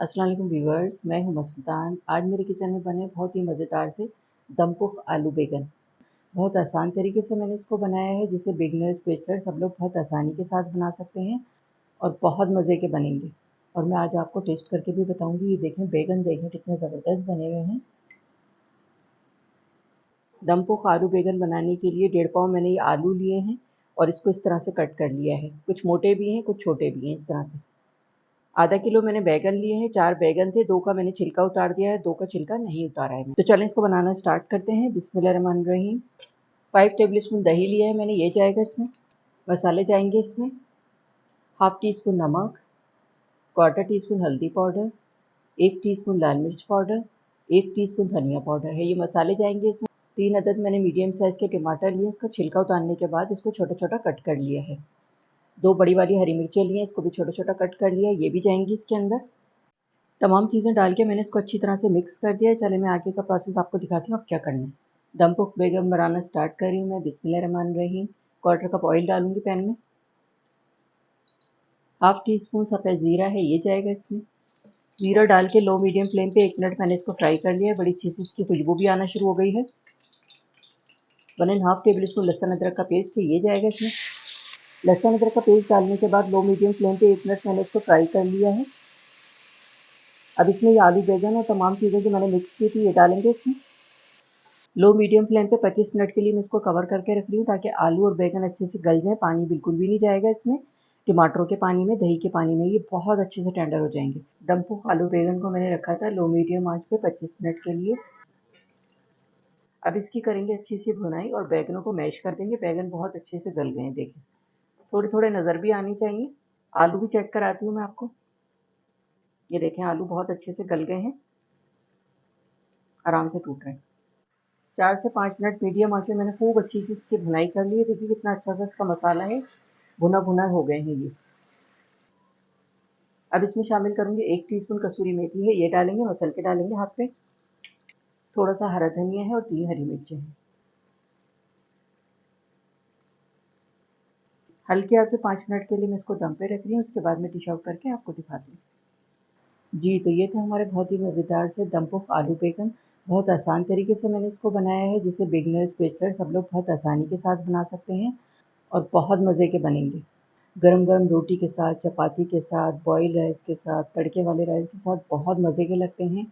अस्सलाम वालेकुम व्यूअर्स, मैं हूं मस्तान। आज मेरे किचन में बने बहुत ही मज़ेदार से दम पुख आलू बैगन। बहुत आसान तरीके से मैंने इसको बनाया है, जिसे बिगनर्स बेचलर सब लोग बहुत आसानी के साथ बना सकते हैं और बहुत मज़े के बनेंगे। और मैं आज आपको टेस्ट करके भी बताऊंगी। ये देखें, बैगन देखें कितने ज़बरदस्त बने हुए हैं। दम पुख आलू बैगन बनाने के लिए 1.5 पाव मैंने ये आलू लिए हैं और इसको इस तरह से कट कर लिया है। कुछ मोटे भी हैं, कुछ छोटे भी हैं। इस तरह से आधा किलो मैंने बैगन लिए हैं। 4 बैगन थे, 2 का मैंने छिलका उतार दिया है, 2 का छिलका नहीं उतारा है। तो चलें इसको बनाना स्टार्ट करते हैं। बिस्मिल्लाहिर्रहमानिर्रहीम। 5 टेबल स्पून दही लिया है मैंने, ये जाएगा इसमें। मसाले जाएंगे इसमें हाफ टी स्पून नमक, क्वार्टर टी स्पून हल्दी पाउडर, 1 टीस्पून लाल मिर्च पाउडर, 1 टीस्पून धनिया पाउडर है। ये मसाले जाएंगे इसमें। 3 अदद मैंने मीडियम साइज़ के टमाटर लिए। इसका छिलका उतारने के बाद इसको छोटा छोटा कट कर लिया है। 2 बड़ी वाली हरी मिर्चें ली हैं, इसको भी छोटा छोटा कट कर लिया है, ये भी जाएंगी इसके अंदर। तमाम चीज़ें डाल के मैंने इसको अच्छी तरह से मिक्स कर दिया है। चले मैं आगे का प्रोसेस आपको दिखाती हूँ अब क्या करना है। दम पुख बैगन बनाना स्टार्ट कर रही हूँ मैं। बिस्मिल्लाहिर्रहमानिर्रहीम। क्वार्टर कप ऑयल डालूंगी पैन में। हाफ टी स्पून सफ़ेद ज़ीरा है, ये जाएगा इसमें। ज़ीरा डाल के लो मीडियम फ्लेम पे 1 मिनट मैंने इसको फ्राई कर लिया है। बड़ी अच्छी सी इसकी खुशबू भी आना शुरू हो गई है। 1.5 टेबल स्पून लहसुन अदरक का पेस्ट है, ये जाएगा इसमें। लहसुन अदरक का पेस्ट डालने के बाद लो मीडियम फ्लेम पे 1 मिनट मैंने इसको फ्राई कर लिया है। अब इसमें ये आलू बैगन और तमाम चीज़ें जो मैंने मिक्स की थी ये डालेंगे इसमें। लो मीडियम फ्लेम पे 25 मिनट के लिए मैं इसको कवर करके रख रही हूँ, ताकि आलू और बैगन अच्छे से गल जाए। पानी बिल्कुल भी नहीं जाएगा इसमें। टमाटरों के पानी में, दही के पानी में ये बहुत अच्छे से टेंडर हो जाएंगे। दम पुख आलू बैगन को मैंने रखा था लो मीडियम आंच पे 25 मिनट के लिए। अब इसकी करेंगे अच्छी सी भुनाई और बैगनों को मैश कर देंगे। बैगन बहुत अच्छे से गल गए हैं, देखिए। थोड़े थोड़े नज़र भी आनी चाहिए। आलू भी चेक कराती हूँ मैं आपको। ये देखें, आलू बहुत अच्छे से गल गए हैं, आराम से टूट रहे हैं। 4 से 5 मिनट मीडियम आंच में मैंने खूब अच्छी सी इसकी भुनाई कर ली है। देखिए कितना अच्छा सा इसका मसाला है, भुना भुना हो गए हैं ये। अब इसमें शामिल करूंगी 1 टीस्पून कसूरी मेथी है, ये डालेंगे, मसल के डालेंगे हाथ पे। थोड़ा सा हरा धनिया है और 3 हरी मिर्चें हैं। हल्के आंच पे 5 मिनट के लिए मैं इसको दम पे रख रही हूँ। उसके बाद मैं डिश आउट करके आपको दिखाती हूँ। जी, तो ये था हमारे बहुत ही मज़ेदार से दम पुख आलू बैगन। बहुत आसान तरीके से मैंने इसको बनाया है, जिसे बिगनर्स बेचलर सब लोग बहुत आसानी के साथ बना सकते हैं और बहुत मज़े के बनेंगे। गरम गरम रोटी के साथ, चपाती के साथ, बॉइल्ड राइस के साथ, तड़के वाले राइस के साथ बहुत मज़े के लगते हैं।